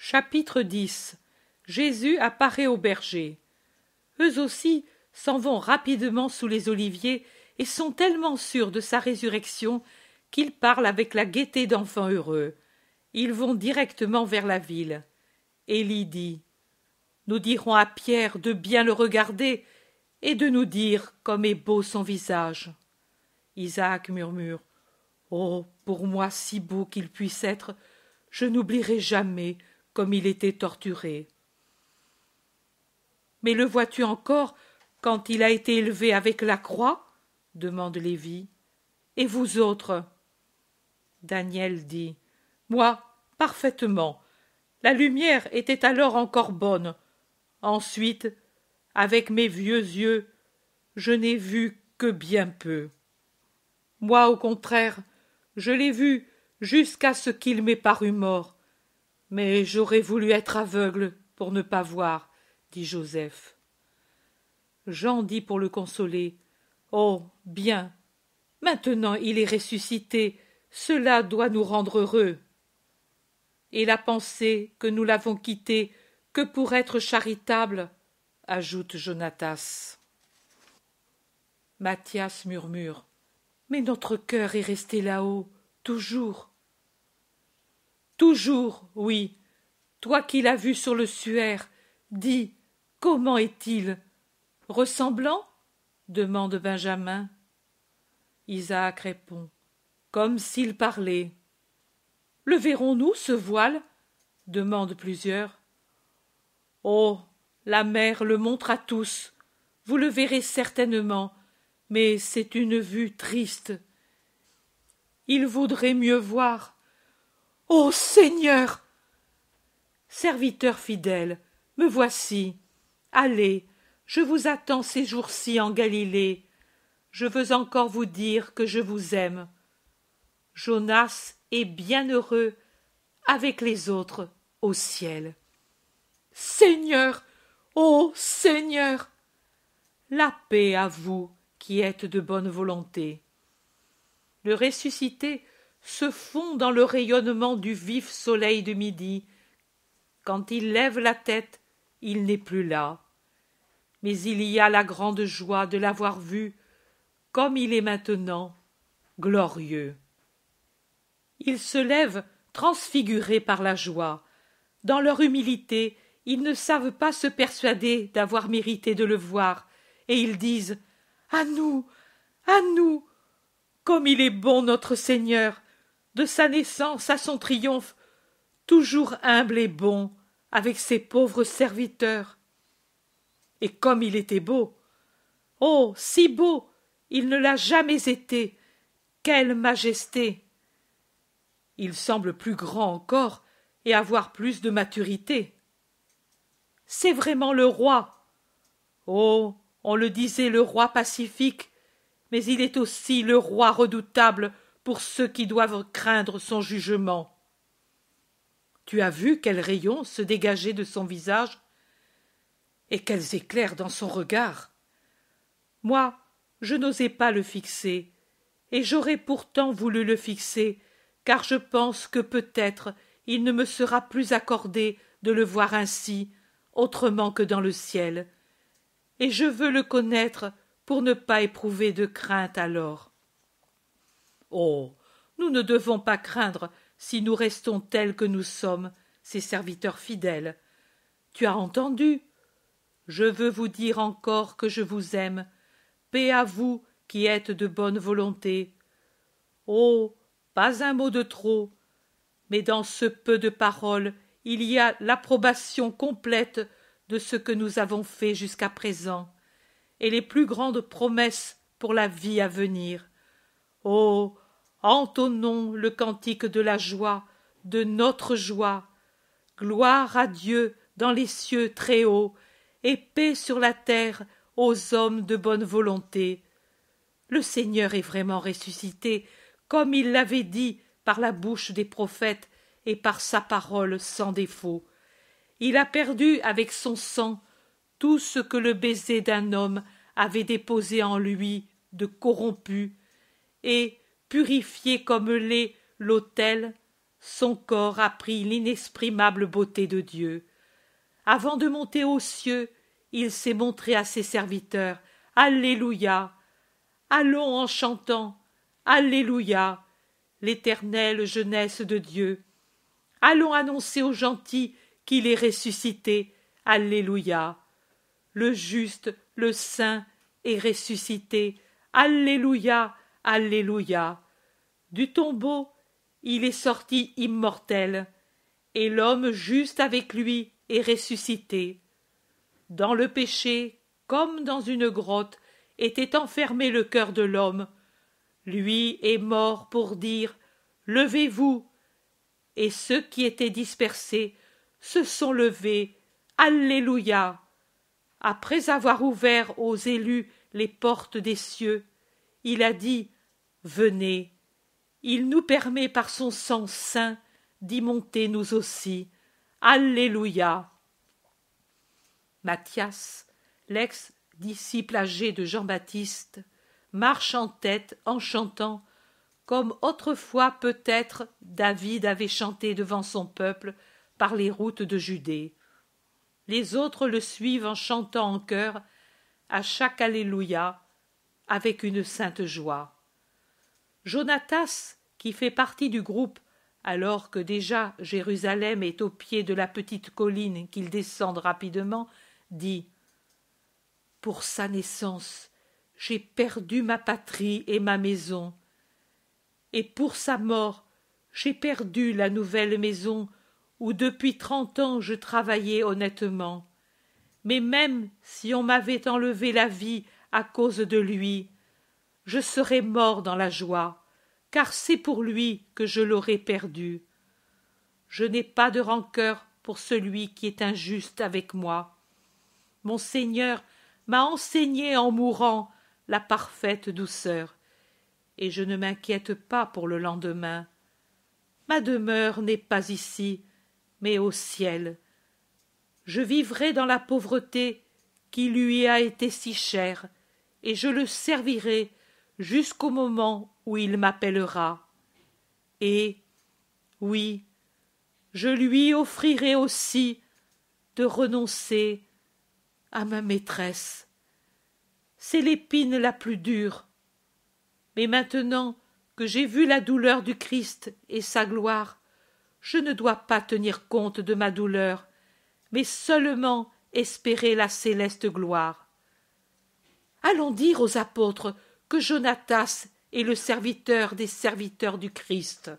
Chapitre 10. Jésus apparaît aux bergers. Eux aussi s'en vont rapidement sous les oliviers et sont tellement sûrs de sa résurrection qu'ils parlent avec la gaieté d'enfants heureux. Ils vont directement vers la ville. Élie dit: Nous dirons à Pierre de bien le regarder et de nous dire comme est beau son visage. Isaac murmure: Oh, pour moi si beau qu'il puisse être, je n'oublierai jamais comme il était torturé. Mais le vois-tu encore quand il a été élevé avec la croix? Demande Lévi. Et vous autres? Daniel dit: Moi, parfaitement. La lumière était alors encore bonne. Ensuite, avec mes vieux yeux, je n'ai vu que bien peu. Moi, au contraire, je l'ai vu jusqu'à ce qu'il m'ait paru mort. Mais j'aurais voulu être aveugle pour ne pas voir, dit Joseph. Jean dit pour le consoler: Oh, bien, maintenant il est ressuscité, cela doit nous rendre heureux. Et la pensée que nous l'avons quitté que pour être charitable, ajoute Jonatas. Mathias murmure: Mais notre cœur est resté là-haut, toujours. Toujours, oui. Toi qui l'as vu sur le suaire, dis, comment est-il? Ressemblant? Demande Benjamin. Isaac répond: Comme s'il parlait. Le verrons-nous, ce voile? Demandent plusieurs. Oh, la mer le montre à tous. Vous le verrez certainement, mais c'est une vue triste. Il voudrait mieux voir. Ô Seigneur! Serviteur fidèle, me voici. Allez, je vous attends ces jours-ci en Galilée. Je veux encore vous dire que je vous aime. Jonas est bien heureux avec les autres au ciel. Seigneur! Ô Seigneur! La paix à vous qui êtes de bonne volonté. Le ressuscité se fond dans le rayonnement du vif soleil de midi. Quand il lève la tête, il n'est plus là. Mais il y a la grande joie de l'avoir vu, comme il est maintenant, glorieux. Ils se lèvent transfigurés par la joie. Dans leur humilité, ils ne savent pas se persuader d'avoir mérité de le voir, et ils disent: À nous, comme il est bon notre Seigneur, de sa naissance à son triomphe, toujours humble et bon, avec ses pauvres serviteurs. Et comme il était beau! Oh, si beau! Il ne l'a jamais été! Quelle majesté! Il semble plus grand encore et avoir plus de maturité. C'est vraiment le roi! Oh, on le disait le roi pacifique, mais il est aussi le roi redoutable pour ceux qui doivent craindre son jugement. Tu as vu quels rayons se dégageaient de son visage et quels éclairs dans son regard. Moi, je n'osais pas le fixer, et j'aurais pourtant voulu le fixer, car je pense que peut-être il ne me sera plus accordé de le voir ainsi, autrement que dans le ciel, et je veux le connaître pour ne pas éprouver de crainte alors. Oh, nous ne devons pas craindre si nous restons tels que nous sommes, ses serviteurs fidèles. Tu as entendu? Je veux vous dire encore que je vous aime. Paix à vous qui êtes de bonne volonté. Oh, pas un mot de trop, mais dans ce peu de paroles, il y a l'approbation complète de ce que nous avons fait jusqu'à présent, et les plus grandes promesses pour la vie à venir. Oh, entonnons le cantique de la joie, de notre joie. Gloire à Dieu dans les cieux très hauts, et paix sur la terre aux hommes de bonne volonté. Le Seigneur est vraiment ressuscité, comme il l'avait dit par la bouche des prophètes et par sa parole sans défaut. Il a perdu avec son sang tout ce que le baiser d'un homme avait déposé en lui de corrompu, et, purifié comme l'est l'autel, son corps apprit l'inexprimable beauté de Dieu. Avant de monter aux cieux, il s'est montré à ses serviteurs. Alléluia! Allons en chantant. Alléluia! L'éternelle jeunesse de Dieu. Allons annoncer aux gentils qu'il est ressuscité. Alléluia! Le juste, le saint est ressuscité. Alléluia! Alléluia! Du tombeau, il est sorti immortel, et l'homme juste avec lui est ressuscité. Dans le péché, comme dans une grotte, était enfermé le cœur de l'homme. Lui est mort pour dire « Levez-vous !» Et ceux qui étaient dispersés se sont levés. Alléluia! Après avoir ouvert aux élus les portes des cieux, il a dit « Venez !» Il nous permet par son sang saint d'y monter nous aussi. Alléluia! Matthias, l'ex-disciple âgé de Jean-Baptiste, marche en tête en chantant, comme autrefois peut-être David avait chanté devant son peuple par les routes de Judée. Les autres le suivent en chantant en chœur, à chaque Alléluia, avec une sainte joie. Jonatas, qui fait partie du groupe, alors que déjà Jérusalem est au pied de la petite colline qu'ils descendent rapidement, dit « Pour sa naissance, j'ai perdu ma patrie et ma maison, et pour sa mort, j'ai perdu la nouvelle maison où depuis 30 ans je travaillais honnêtement. Mais même si on m'avait enlevé la vie à cause de lui, je serais mort dans la joie, car c'est pour lui que je l'aurais perdu. Je n'ai pas de rancœur pour celui qui est injuste avec moi. Mon Seigneur m'a enseigné en mourant la parfaite douceur, et je ne m'inquiète pas pour le lendemain. Ma demeure n'est pas ici, mais au ciel. Je vivrai dans la pauvreté qui lui a été si chère, et je le servirai jusqu'au moment où il m'appellera. Et, oui, je lui offrirai aussi de renoncer à ma maîtresse. C'est l'épine la plus dure. Mais maintenant que j'ai vu la douleur du Christ et sa gloire, je ne dois pas tenir compte de ma douleur, mais seulement espérer la céleste gloire. Allons dire aux apôtres que Jonatas est le serviteur des serviteurs du Christ.